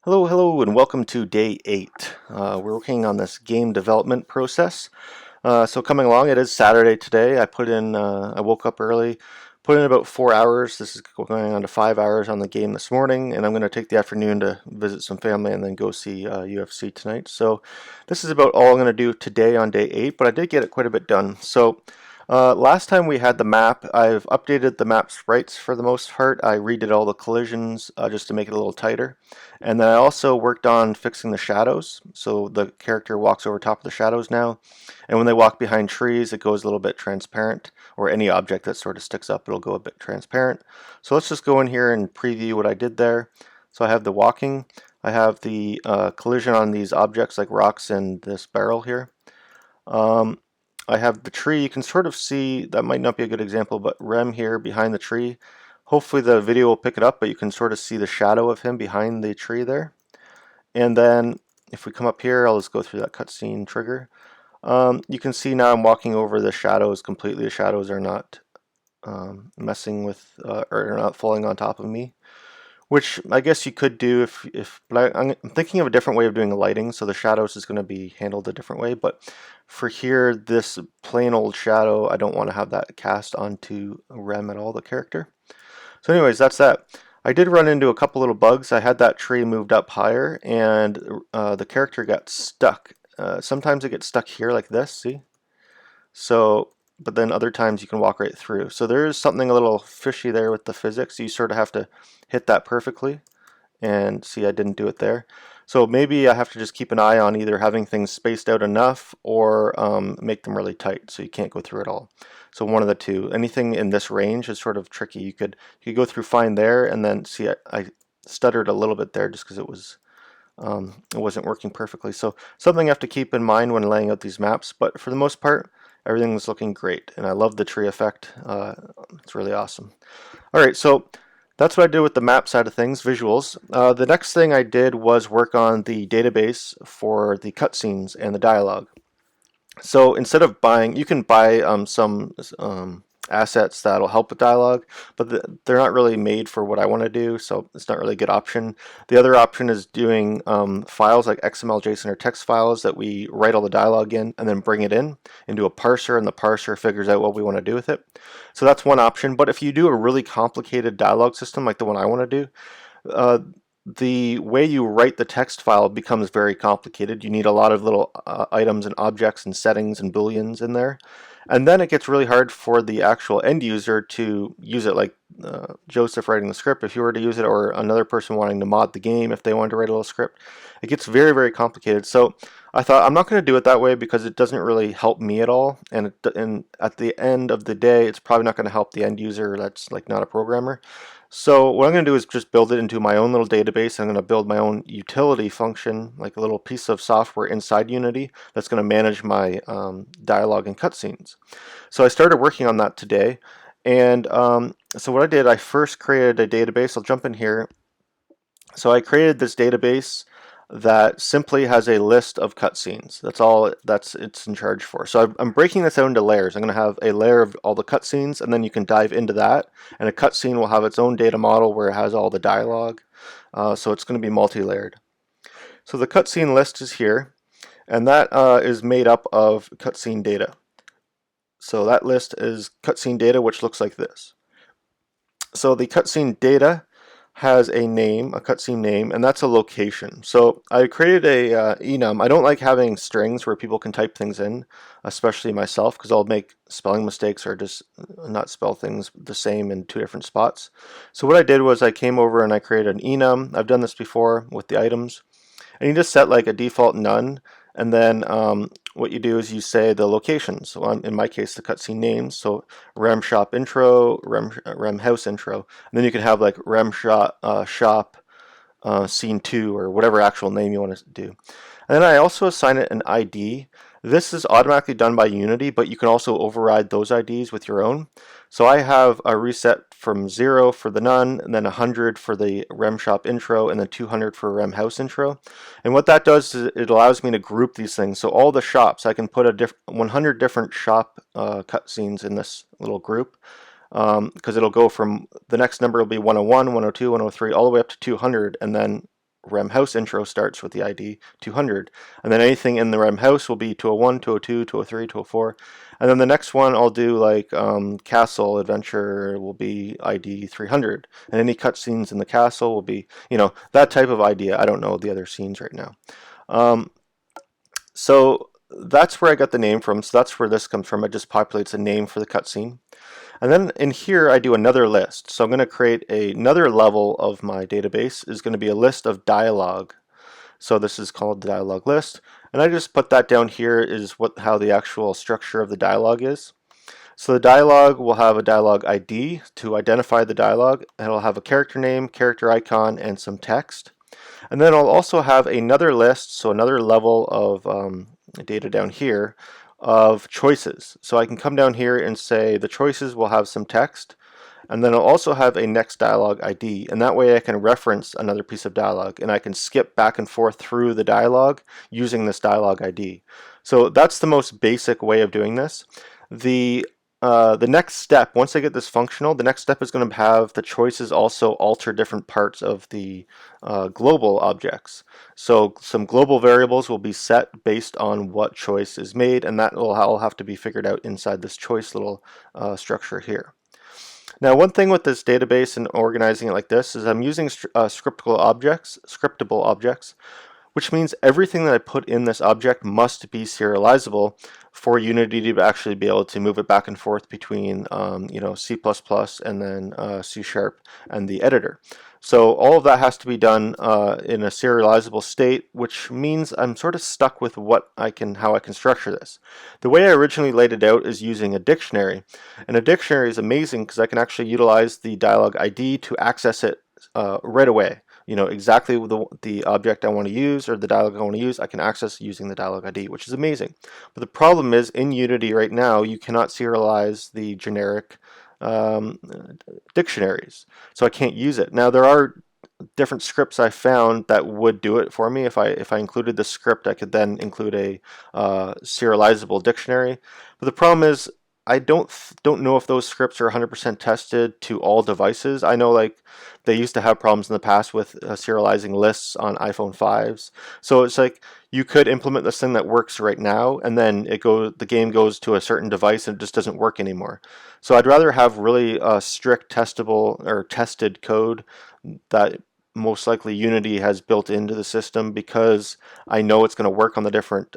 Hello, and welcome to day 8. We're working on this game development process. So coming along, it is Saturday today. I woke up early, put in about 4 hours. This is going on to 5 hours on the game this morning, and I'm going to take the afternoon to visit some family and then go see UFC tonight. So this is about all I'm going to do today on day 8, but I did get it quite a bit done. So last time we had the map, I've updated the map sprites for the most part. I redid all the collisions just to make it a little tighter. And then I also worked on fixing the shadows. So the character walks over top of the shadows now. And when they walk behind trees, it goes a little bit transparent. Or any object that sort of sticks up, it'll go a bit transparent. So let's just go in here and preview what I did there. So I have the walking. I have the collision on these objects like rocks and this barrel here. I have the tree. You can sort of see, that might not be a good example, but Rem here behind the tree. Hopefully the video will pick it up, but you can sort of see the shadow of him behind the tree there. And then if we come up here, I'll just go through that cutscene trigger. You can see now I'm walking over the shadows completely. The shadows are not messing with, or not falling on top of me. Which I guess you could do but I'm thinking of a different way of doing the lighting, so the shadows is going to be handled a different way. But for here, this plain old shadow, I don't want to have that cast onto Rem at all, the character. So anyways, that's that. I did run into a couple little bugs. I had that tree moved up higher, and the character got stuck. Sometimes it gets stuck here like this, see? So, but then other times you can walk right through. So there is something a little fishy there with the physics. You sort of have to hit that perfectly. And see, I didn't do it there. So maybe I have to just keep an eye on either having things spaced out enough or make them really tight so you can't go through it all. So one of the two. Anything in this range is sort of tricky. You could go through fine there, and then see I stuttered a little bit there just because it wasn't working perfectly. So something I have to keep in mind when laying out these maps. But for the most part, everything's looking great, and I love the tree effect. It's really awesome. All right, so that's what I did with the map side of things, visuals. The next thing I did was work on the database for the cutscenes and the dialogue. So instead of buying, you can buy some assets that'll help with dialogue, but they're not really made for what I want to do, so it's not really a good option. The other option is doing files like XML, JSON, or text files that we write all the dialogue in and then bring it in into a parser, and the parser figures out what we want to do with it. So that's one option, but if you do a really complicated dialogue system like the one I want to do, the way you write the text file becomes very complicated. You need a lot of little items and objects and settings and booleans in there. And then it gets really hard for the actual end user to use it, like Joseph writing the script. If you were to use it, or another person wanting to mod the game if they wanted to write a little script, it gets very, very complicated. So I thought I'm not going to do it that way because it doesn't really help me at all. And at the end of the day, it's probably not going to help the end user that's like not a programmer. So what I'm going to do is just build it into my own little database. I'm going to build my own utility function, like a little piece of software inside Unity that's going to manage my dialogue and cutscenes. So I started working on that today. And so what I did, I first created a database. I'll jump in here. So I created this database that simply has a list of cutscenes. That's all it's in charge for. So I'm breaking this out into layers. I'm going to have a layer of all the cutscenes, and then you can dive into that. And a cutscene will have its own data model where it has all the dialogue. So it's going to be multi-layered. So the cutscene list is here, and that is made up of cutscene data. So that list is cutscene data, which looks like this. So the cutscene data has a name, a cutscene name, and that's a location. So I created a enum. I don't like having strings where people can type things in, especially myself, because I'll make spelling mistakes or just not spell things the same in two different spots. So what I did was I came over and I created an enum. I've done this before with the items. And you just set like a default none, and then what you do is you say the locations. So in my case, the cutscene names. So Rem Shop Intro, Rem House Intro, and then you can have like Rem Shop Scene 2 or whatever actual name you want to do. And then I also assign it an ID. This is automatically done by Unity, but you can also override those IDs with your own. So I have a reset from 0 for the none, and then 100 for the Rem Shop intro, and then 200 for Rem House intro. And what that does is it allows me to group these things. So all the shops, I can put 100 different shop cutscenes in this little group, because it'll go from, the next number will be 101, 102, 103, all the way up to 200, and then rem house intro starts with the ID 200. And then anything in the rem house will be 201, 202, 203, 204. And then the next one I'll do like castle adventure will be ID 300. And any cutscenes in the castle will be, that type of idea. I don't know the other scenes right now. So that's where I got the name from. So that's where this comes from. It just populates a name for the cutscene. And then in here, I do another list. So I'm going to create another level of my database is going to be a list of dialogue. So this is called the dialogue list. And I just put that down here is how the actual structure of the dialogue is. So the dialogue will have a dialogue ID to identify the dialogue. And it'll have a character name, character icon, and some text. And then I'll also have another list, so another level of data down here of choices. So I can come down here and say the choices will have some text, and then I'll also have a next dialogue ID, and that way I can reference another piece of dialogue, and I can skip back and forth through the dialogue using this dialogue ID. So that's the most basic way of doing this. The next step, once I get this functional, the next step is going to have the choices also alter different parts of the global objects. So some global variables will be set based on what choice is made, and that will all have to be figured out inside this choice little structure here. Now, one thing with this database and organizing it like this is I'm using scriptable objects, which means everything that I put in this object must be serializable for Unity to actually be able to move it back and forth between C++ and then C# and the editor. So all of that has to be done in a serializable state, which means I'm sort of stuck with how I can structure this. The way I originally laid it out is using a dictionary, and a dictionary is amazing because I can actually utilize the dialog ID to access it right away. Exactly the object I want to use or the dialog I want to use, I can access using the dialog ID, which is amazing. But the problem is in Unity right now, you cannot serialize the generic dictionaries, so I can't use it. Now there are different scripts I found that would do it for me. If I included the script, I could then include a serializable dictionary. But the problem is I don't know if those scripts are 100% tested to all devices. I know like they used to have problems in the past with serializing lists on iPhone 5s. So it's like you could implement this thing that works right now, and then the game goes to a certain device and it just doesn't work anymore. So I'd rather have really strict testable or tested code that most likely Unity has built into the system, because I know it's going to work on the different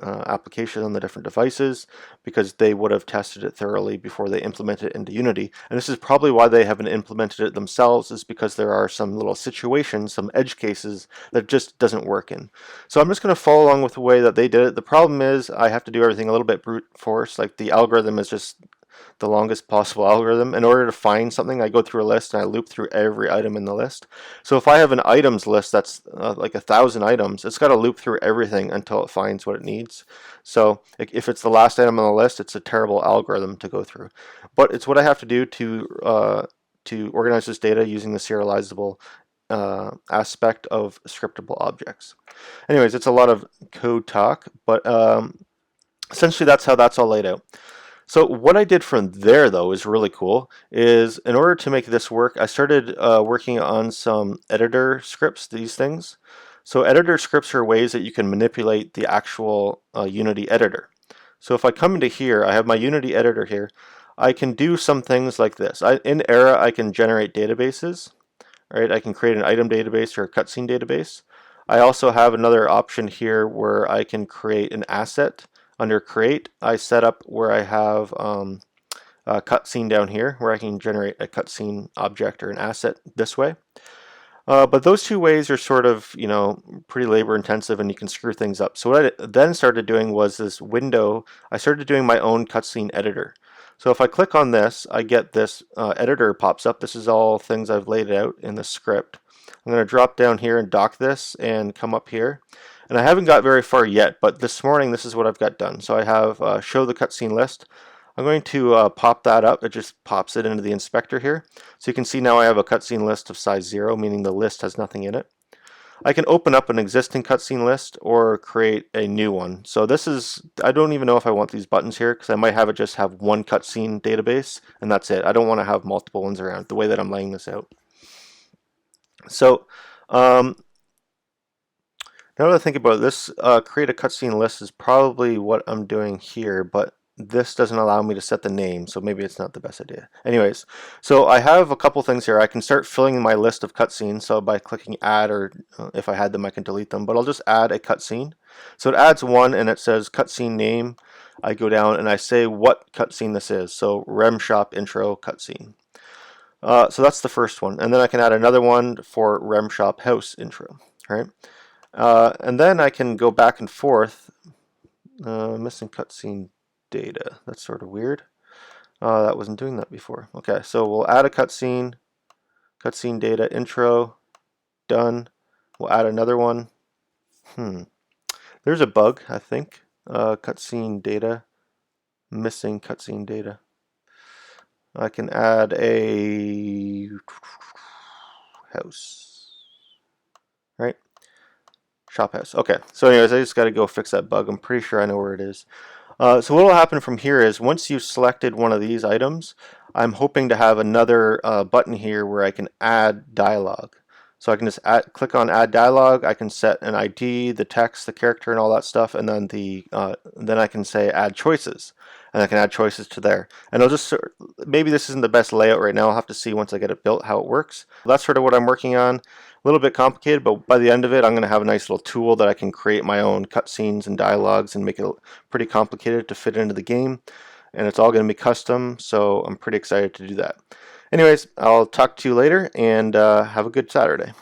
application on the different devices, because they would have tested it thoroughly before they implement it into Unity. And this is probably why they haven't implemented it themselves, is because there are some little situations, some edge cases that just doesn't work in. So I'm just going to follow along with the way that they did it. The problem is I have to do everything a little bit brute force. Like the algorithm is just the longest possible algorithm. In order to find something, I go through a list and I loop through every item in the list. So if I have an items list that's like 1,000 items, it's got to loop through everything until it finds what it needs. So if it's the last item on the list, it's a terrible algorithm to go through. But it's what I have to do to organize this data using the serializable aspect of scriptable objects. Anyways, it's a lot of code talk, but essentially that's how that's all laid out. So what I did from there, though, is really cool, is in order to make this work, I started working on some editor scripts, these things. So editor scripts are ways that you can manipulate the actual Unity editor. So if I come into here, I have my Unity editor here. I can do some things like this. In Era, I can generate databases. Right? I can create an item database or a cutscene database. I also have another option here where I can create an asset. Under create, I set up where I have a cutscene down here where I can generate a cutscene object or an asset this way. But those two ways are sort of, pretty labor intensive, and you can screw things up. So what I then started doing was this window. I started doing my own cutscene editor. So if I click on this, I get this editor pops up. This is all things I've laid out in the script. I'm going to drop down here and dock this and come up here. And I haven't got very far yet, but this morning this is what I've got done. So I have show the cutscene list. I'm going to pop that up. It just pops it into the inspector here. So you can see now I have a cutscene list of size 0, meaning the list has nothing in it. I can open up an existing cutscene list or create a new one. So this is, I don't even know if I want these buttons here, because I might have it just have one cutscene database and that's it. I don't want to have multiple ones around the way that I'm laying this out. So Um, Now that I think about it, this create a cutscene list is probably what I'm doing here, but this doesn't allow me to set the name, so maybe it's not the best idea. Anyways, so I have a couple things here. I can start filling my list of cutscenes, so by clicking add, or if I had them I can delete them, but I'll just add a cutscene. So it adds one and it says cutscene name. I go down and I say what cutscene this is, so Rem Shop intro cutscene. So that's the first one, and then I can add another one for Rem Shop house intro, right? And then I can go back and forth. Missing cutscene data. That's sort of weird. That wasn't doing that before. Okay, so we'll add a cutscene. Cutscene data intro. Done. We'll add another one. There's a bug, I think. Cutscene data. Missing cutscene data. I can add a house. Right? Shop house. Okay, so anyways, I just got to go fix that bug. I'm pretty sure I know where it is. So what will happen from here is once you've selected one of these items, I'm hoping to have another button here where I can add dialogue. So I can just click on add dialogue. I can set an ID, the text, the character, and all that stuff, and then then I can say add choices, and I can add choices to there. And I'll just maybe this isn't the best layout right now. I'll have to see once I get it built how it works. That's sort of what I'm working on. A little bit complicated, but by the end of it, I'm going to have a nice little tool that I can create my own cutscenes and dialogues and make it pretty complicated to fit into the game. And it's all going to be custom, so I'm pretty excited to do that. Anyways, I'll talk to you later, and have a good Saturday.